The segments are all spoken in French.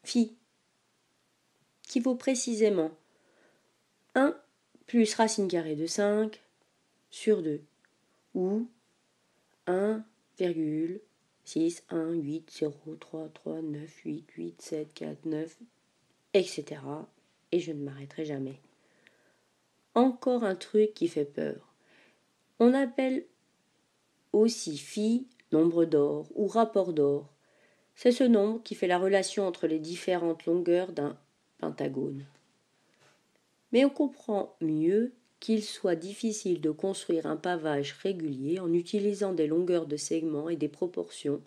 phi, qui vaut précisément 1 plus racine carrée de 5 sur 2, ou 1,61803398874 etc. Et je ne m'arrêterai jamais. Encore un truc qui fait peur. On appelle aussi phi nombre d'or ou rapport d'or. C'est ce nombre qui fait la relation entre les différentes longueurs d'un pentagone. Mais on comprend mieux qu'il soit difficile de construire un pavage régulier en utilisant des longueurs de segments et des proportions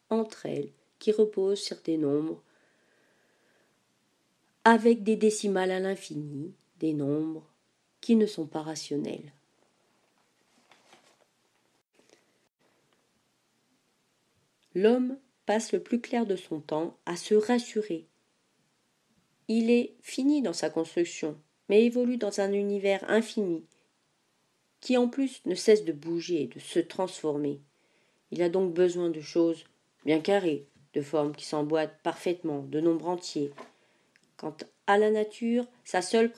entre elles qui reposent sur des nombres avec des décimales à l'infini, des nombres qui ne sont pas rationnels. L'homme passe le plus clair de son temps à se rassurer. Il est fini dans sa construction, mais évolue dans un univers infini, qui en plus ne cesse de bouger et de se transformer. Il a donc besoin de choses bien carrées, de formes qui s'emboîtent parfaitement, de nombres entiers. Quant à la nature, sa seule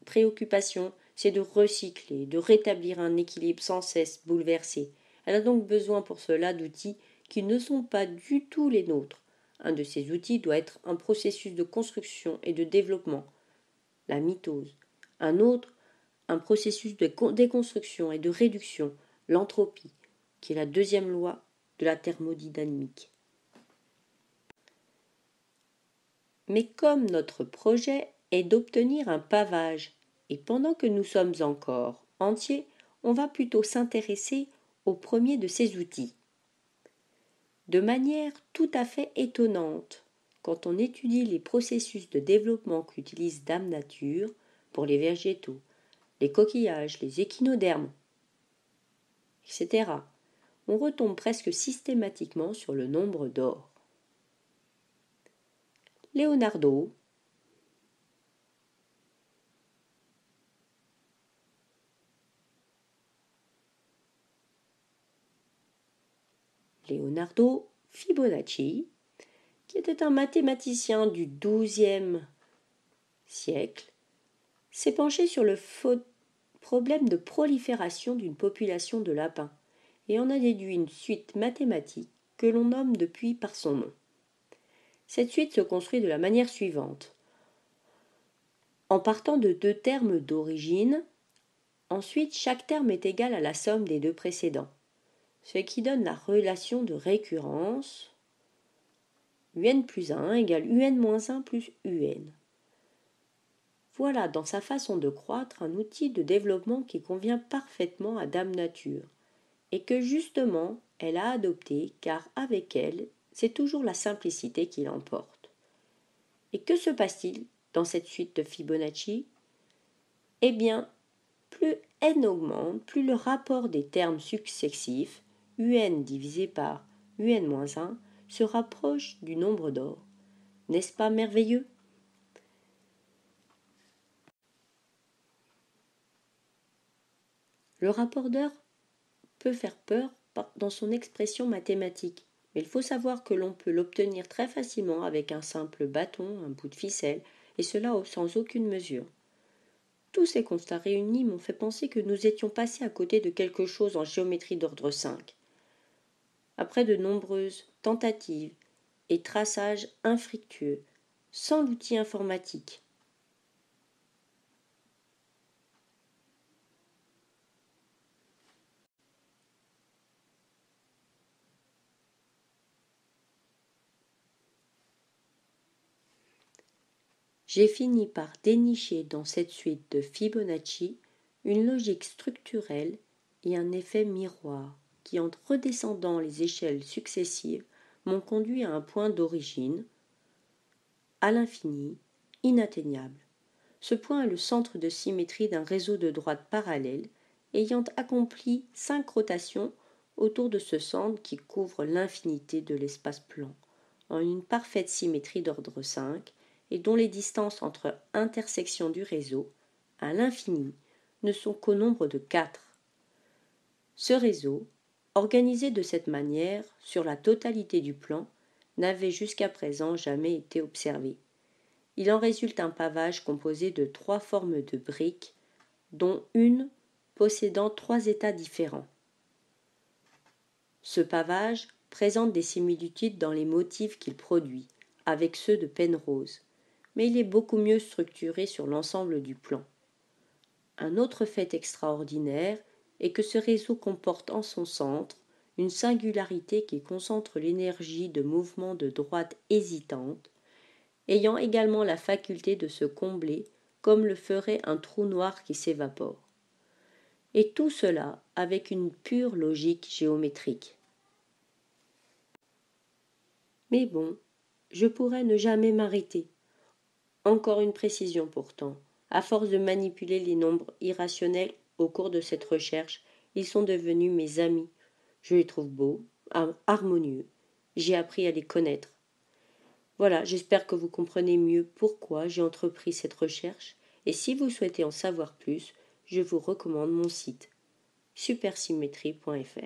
préoccupation, c'est de recycler, de rétablir un équilibre sans cesse bouleversé. Elle a donc besoin pour cela d'outils qui ne sont pas du tout les nôtres. Un de ces outils doit être un processus de construction et de développement, la mitose. Un autre, un processus de déconstruction et de réduction, l'entropie, qui est la deuxième loi de la thermodynamique. Mais comme notre projet est d'obtenir un pavage, et pendant que nous sommes encore entiers, on va plutôt s'intéresser au premier de ces outils. De manière tout à fait étonnante, quand on étudie les processus de développement qu'utilise Dame Nature pour les végétaux, les coquillages, les échinodermes, etc., on retombe presque systématiquement sur le nombre d'or. Leonardo Fibonacci, qui était un mathématicien du XIIe siècle, s'est penché sur le problème de prolifération d'une population de lapins et en a déduit une suite mathématique que l'on nomme depuis par son nom. Cette suite se construit de la manière suivante. En partant de deux termes d'origine, ensuite chaque terme est égal à la somme des deux précédents, ce qui donne la relation de récurrence un plus 1 égale un moins 1 plus un. Voilà dans sa façon de croître un outil de développement qui convient parfaitement à Dame Nature, et que justement elle a adopté car avec elle, c'est toujours la simplicité qui l'emporte. Et que se passe-t-il dans cette suite de Fibonacci ? Eh bien, plus n augmente, plus le rapport des termes successifs, un divisé par un-1, se rapproche du nombre d'or. N'est-ce pas merveilleux ? Le rapport d'or peut faire peur dans son expression mathématique, mais il faut savoir que l'on peut l'obtenir très facilement avec un simple bâton, un bout de ficelle, et cela sans aucune mesure. Tous ces constats réunis m'ont fait penser que nous étions passés à côté de quelque chose en géométrie d'ordre 5. Après de nombreuses tentatives et traçages infructueux, sans l'outil informatique, j'ai fini par dénicher dans cette suite de Fibonacci une logique structurelle et un effet miroir qui, en redescendant les échelles successives, m'ont conduit à un point d'origine, à l'infini, inatteignable. Ce point est le centre de symétrie d'un réseau de droites parallèles ayant accompli 5 rotations autour de ce centre qui couvre l'infinité de l'espace plan, en une parfaite symétrie d'ordre 5, et dont les distances entre intersections du réseau, à l'infini, ne sont qu'au nombre de 4. Ce réseau, organisé de cette manière sur la totalité du plan, n'avait jusqu'à présent jamais été observé. Il en résulte un pavage composé de 3 formes de briques, dont une possédant 3 états différents. Ce pavage présente des similitudes dans les motifs qu'il produit, avec ceux de Penrose, mais il est beaucoup mieux structuré sur l'ensemble du plan. Un autre fait extraordinaire est que ce réseau comporte en son centre une singularité qui concentre l'énergie de mouvements de droite hésitante, ayant également la faculté de se combler comme le ferait un trou noir qui s'évapore. Et tout cela avec une pure logique géométrique. Mais bon, je pourrais ne jamais m'arrêter. Encore une précision pourtant. À force de manipuler les nombres irrationnels au cours de cette recherche, ils sont devenus mes amis. Je les trouve beaux, harmonieux. J'ai appris à les connaître. Voilà, j'espère que vous comprenez mieux pourquoi j'ai entrepris cette recherche, et si vous souhaitez en savoir plus, je vous recommande mon site supersymétrie.fr.